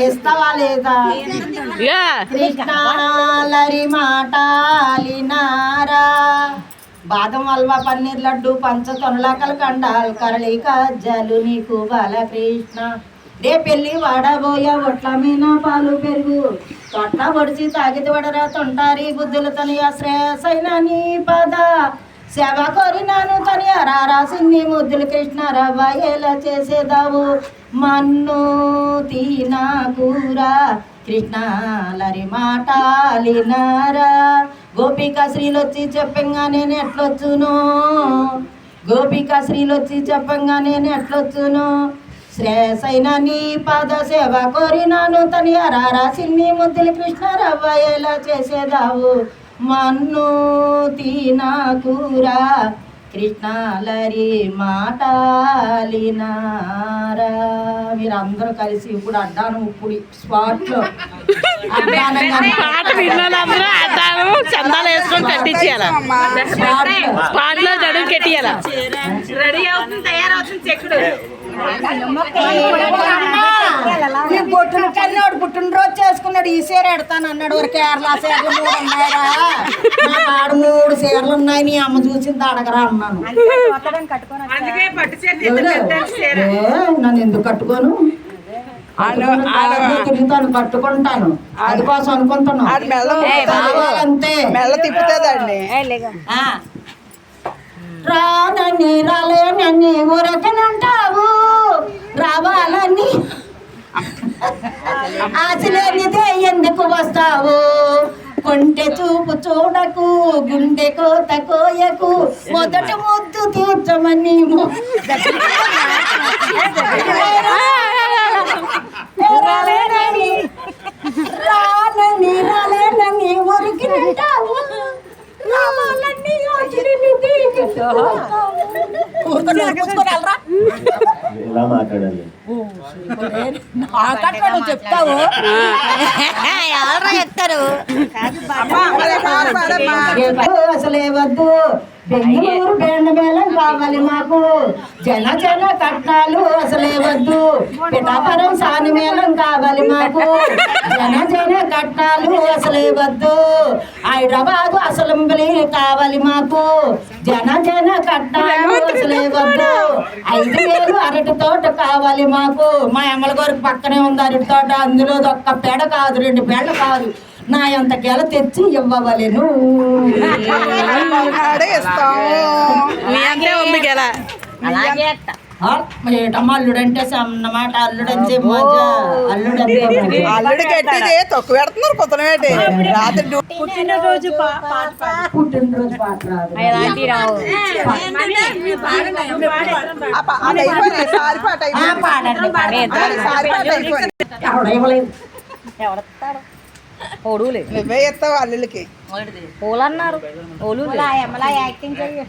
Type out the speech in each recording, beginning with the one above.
ఇస్తావా లేదా? కృష్ణాలరి మాటాలినారా బాదం హల్వా పన్నీర్ లడ్డు పంచతొనల కలకండాలు కరళి కజ్జలు నీకు బాలకృష్ణ రే పెళ్ళి వాడబోయా ఒట్ల మీన పాలు పెరుగు తొట్ల పొడిచి తాగిది వడరా తొంటారి బుద్ధులతోని శ్రేయసైన నీ పద సేవ కోరినాను తని రాసింది ముద్దులు కృష్ణ రవ్వయేలా చేసేదావు మన్ను తీనా కూర కృష్ణాలరి మాటాలినారా గోపిక శ్రీలొచ్చి చెప్పంగా నేను ఎట్లొచ్చును గోపిక శ్రీలొచ్చి చెప్పంగా నేను ఎట్లొచ్చును శ్రేయసైన నీ పాద సేవ కోరినాను తని రాసింది ముద్దులు కృష్ణ రవ్వయేలా చేసేదావు మన్ను తీనా కూర కృష్ణాలరి మాటాలినారా మీరందరూ కలిసి ఇప్పుడు అడ్డాను ఇప్పుడు స్పాట్లో చందాలు వేసుకొని కట్టించేయాలి స్పాట్లో జడుగు కట్టియాల రెడీ అవుతుంది తయారవుతుంది చెక్కుడు బొట్టును కన్నోడు పుట్టినరోజు చేసుకున్నాడు ఈ చీర ఎడతాను అన్నాడు ఒక కేరళ చీరలు 3 ఉన్నాయరా ఆడు 3 చీరలు ఉన్నాయి నీ అమ్మ చూసింది అడగరా అన్నాను నన్ను ఎందుకు కట్టుకోను తిరుగుతాను కట్టుకుంటాను అది కోసం అనుకుంటున్నాను అంతే మెల్ల తిప్పుతుందండి రానని రాలేనని ఊరకనంటావు రావాలని ఆశలేనిదే ఎందుకు వస్తావు కొంటె చూపు చూడకు గుండె కోత కోయకు మొదటి ముద్దు తీర్చమని రాలేనని రాలేనని ఊరికినంటావు రావాలని చెప్తావు ఎవరు చెప్తారు అసలే వద్దు బెంగళూరు బేండమేళం కావాలి మాకు జన కట్నాలు అసలే వద్దు పిఠాపురం సాని మేళం కావాలి మాకు జన కట్నాలు అసలే వద్దు హైదరాబాదు అసెంబ్లీ కావాలి మాకు జన కట్నాలు అసలే వద్దు 5,000 అరటి తోట కావాలి మాకు మా అమ్మల గారికి పక్కనే ఉంది అరటి తోట అందులో ఒక్క పేడ కాదు 2 పేడలు కాదు నా ఎంత గెల తెచ్చి ఇవ్వవలేను ఏటమ్మా అల్లుడంటే అన్నమాట అల్లుడని చెప్పి అల్లుడు కట్టిదే తొక్కు పెడుతున్నారు కొత్తన రాత్రి పుట్టినరోజు పాట రాదు నువ్వే ఎత్తావు అల్లులకి పూలు అన్నారు యాక్టింగ్ చెయ్యి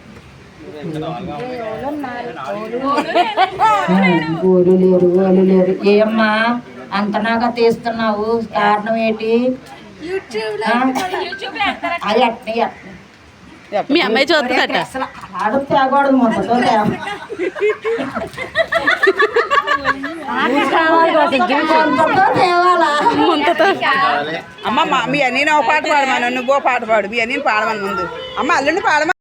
ఓలు లేరు ఏమ్మా అంతనాగా తీస్తున్నావు కారణం ఏంటి మీ అమ్మాయి చూద్దట అసలు ఆడ తేగూడదు మొదతో అమ్మ మీ అన్నీ నువ్వు పాట పాడమను నువ్వో పాట పాడు మీ అన్నీ పాడమని ముందు అమ్మ అల్లుండి పాడమని